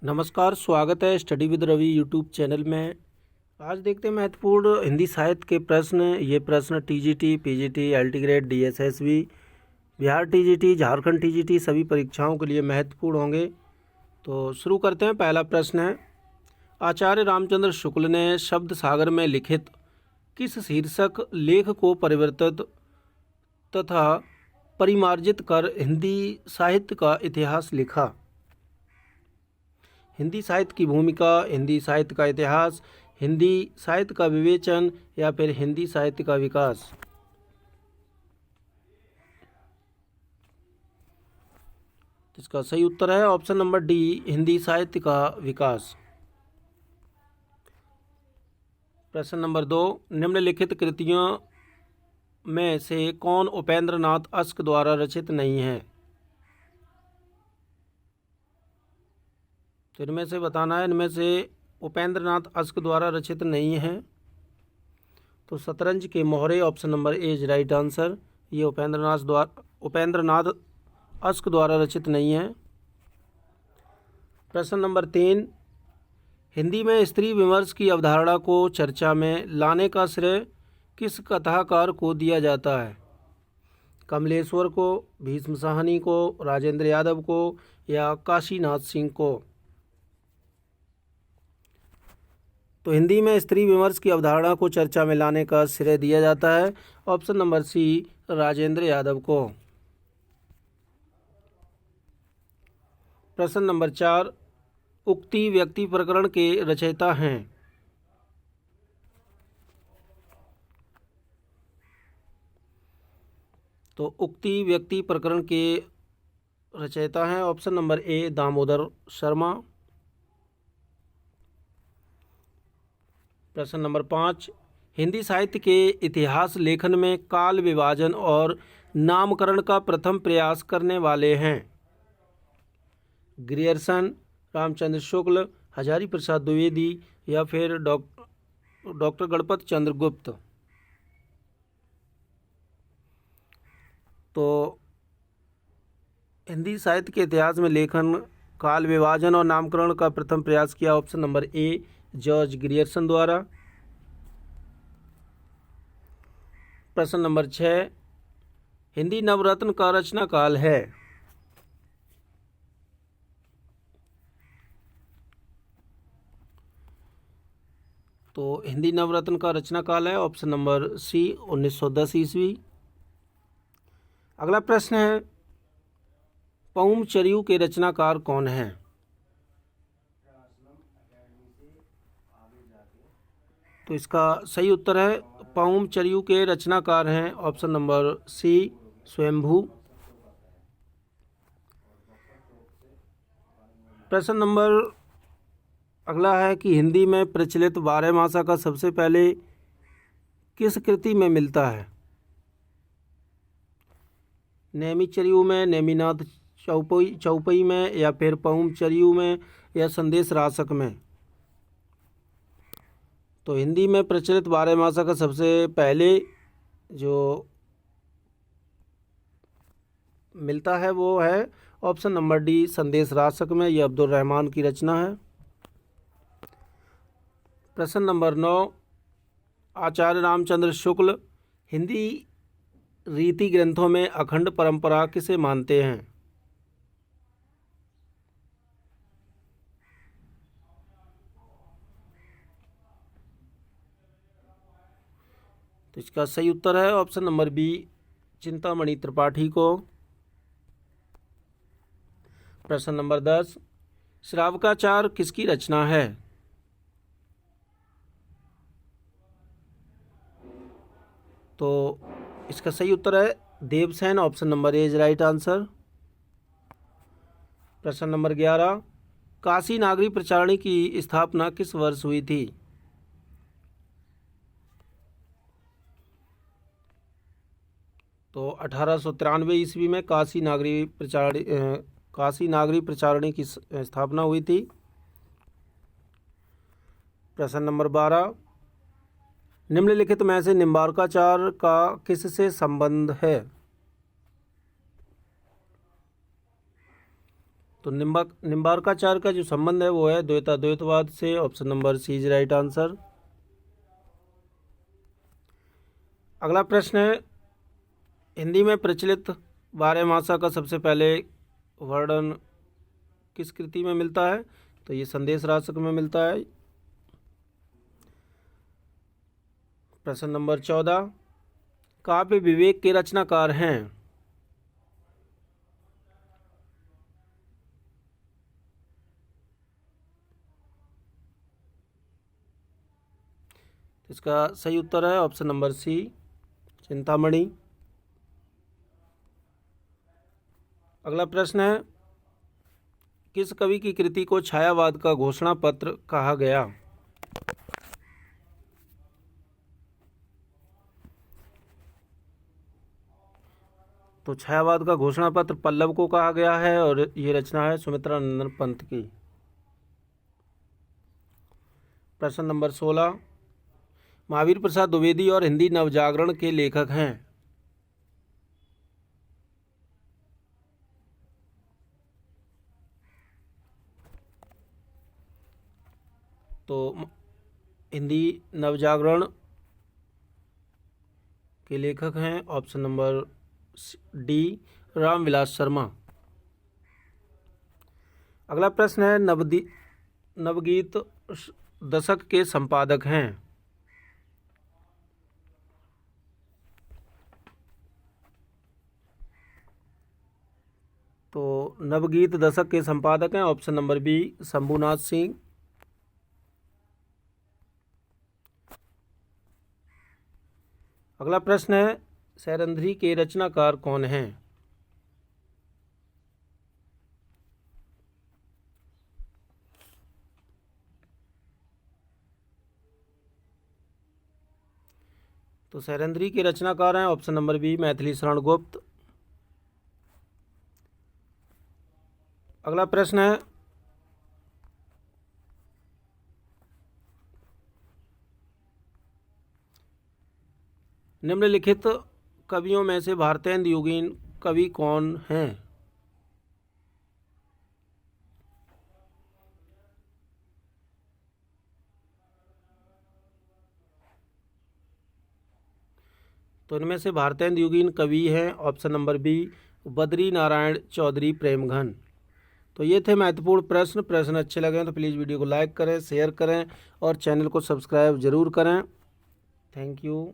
नमस्कार, स्वागत है study with Ravi YouTube channel में। आज देखते हैं महत्वपूर्ण हिंदी साहित्य के प्रश्न। ये प्रश्न TGT, PGT, LT grade, DSSB, Bihar TGT, Jharkhand TGT सभी परीक्षाओं के लिए महत्वपूर्ण होंगे। तो शुरू करते हैं। पहला प्रश्न है, आचार्य रामचंद्र शुक्ल ने शब्द सागर में लिखित किस शीर्षक लेख को परिवर्तित तथा परिमार्जित कर हिंदी साहित्य का इतिहास लिखा? हिंदी साहित्य की भूमिका, हिंदी साहित्य का इतिहास, हिंदी साहित्य का विवेचन या फिर हिंदी साहित्य का विकास? इसका सही उत्तर है ऑप्शन नंबर डी, हिंदी साहित्य का विकास। प्रश्न नंबर 2, निम्नलिखित कृतियों में से कौन उपेंद्र नाथ अश्क द्वारा रचित नहीं है? तो इनमें से बताना है, इनमें से उपेंद्र नाथ अश्क द्वारा रचित नहीं है। तो शतरंज के मोहरे option number A is right answer. ये उपेंद्र नाथ अश्क द्वारा रचित नहीं है। प्रश्न नंबर 3, हिंदी में स्त्री विमर्श की अवधारणा को चर्चा में लाने का श्रेय किस कथाकार को दिया जाता है? कमलेश्वर को, भीष्म साहनी को, राजेंद्र यादव को या काशीनाथ सिंह को? तो हिंदी में स्त्री विमर्श की अवधारणा को चर्चा में लाने का श्रेय दिया जाता है option number C, Rajendra Yadav को। प्रश्न नंबर 4, उक्ति व्यक्ति प्रकरण के रचयिता हैं? तो उक्ति व्यक्ति प्रकरण के रचयिता हैं option number A, Damodar Sharma. प्रश्न नंबर 5, हिंदी साहित्य के इतिहास लेखन में काल विभाजन और नामकरण का प्रथम प्रयास करने वाले हैं? ग्रियर्सन, रामचंद्र शुक्ल, हजारी प्रसाद द्विवेदी या फिर डॉक्टर गणपत चंद्र गुप्त? तो हिंदी साहित्य के इतिहास में लेखन, काल विभाजन और नामकरण का प्रथम प्रयास किया option number A, George Grierson द्वारा। प्रश्न नंबर 6, हिंदी नवरत्न का रचना काल है? तो हिंदी नवरत्न का रचना काल है ऑप्शन नंबर सी, 1910 ईस्वी। अगला प्रश्न है, पउम चरियू के रचनाकार कौन हैं? तो इसका सही उत्तर है, पउम चरियू के रचनाकार हैं ऑप्शन नंबर सी, स्वयंभू। प्रश्न नंबर अगला है कि हिंदी में प्रचलित बारहमासा का सबसे पहले किस कृति में मिलता है? नेमी चरियू में, नेमिनाथ चौपई में या फिर पउम चरियू में या संदेश रासक में? तो हिंदी में प्रचलित बारहमासा का सबसे पहले जो मिलता है वो है ऑप्शन नंबर डी, संदेश रासक में। यह अब्दुल रहमान की रचना है। प्रश्न नंबर 9, आचार्य रामचंद्र शुक्ल हिंदी रीति ग्रंथों में अखंड परंपरा किसे मानते हैं? तो इसका सही उत्तर है option number B, Chintamani Tripathi को। प्रश्न नंबर 10, श्रावकाचार किसकी रचना है? तो इसका सही उत्तर है Devsen, option number A is right answer. प्रश्न नंबर 11, काशी नागरी प्रचारणी की स्थापना किस वर्ष हुई थी? तो 1893 ईस्वी में काशी नागरी प्रचारणी की स्थापना हुई थी। प्रश्न नंबर 12, निम्नलिखित में से निम्बार्काचार का किससे संबंध है? तो निम्बार्काचार्य का जो संबंध है वो है द्वैता द्वैतवाद से। Option number C is right answer. अगला प्रश्न है, हिंदी में प्रचलित बारहमासा का सबसे पहले वर्णन किस कृति में मिलता है? तो ये संदेश राशक में मिलता है। प्रश्न नंबर 14, काव्य विवेक के रचनाकार हैं? इसका सही उत्तर है ऑप्शन नंबर सी चिंतामणि। अगला प्रश्न है, किस कवि की कृति को छायावाद का घोषणा पत्र कहा गया? तो छायावाद का घोषणा पत्र पल्लव को कहा गया है और ये रचना है सुमित्रा नंदन पंत की। प्रश्न नंबर 16, महावीर प्रसाद द्विवेदी और हिंदी नवजागरण के लेखक हैं? तो हिंदी नवजागरण के लेखक हैं option number D Ramvilas Sharma. अगला प्रश्न है, नवगीत दशक के संपादक हैं? तो नवगीत दशक के संपादक हैं option number B Shambhunath Singh. अगला प्रश्न है, सैरंध्री के रचनाकार कौन हैं? तो सैरंध्री के रचनाकार हैं option number B Maithili Sharan Gupt. अगला प्रश्न है, निम्नलिखित कवियों में से भारतेंदु योगीन कवि कौन हैं? तो इनमें से भारतेंदु योगीन कवि हैं option number B Badri Narayan Chaudhary Premghan. तो ये थे महत्वपूर्ण प्रश्न अच्छे लगे तो प्लीज़ वीडियो को लाइक करें, शेयर करें और चैनल को सब्सक्राइब जरूर करें। Thank you.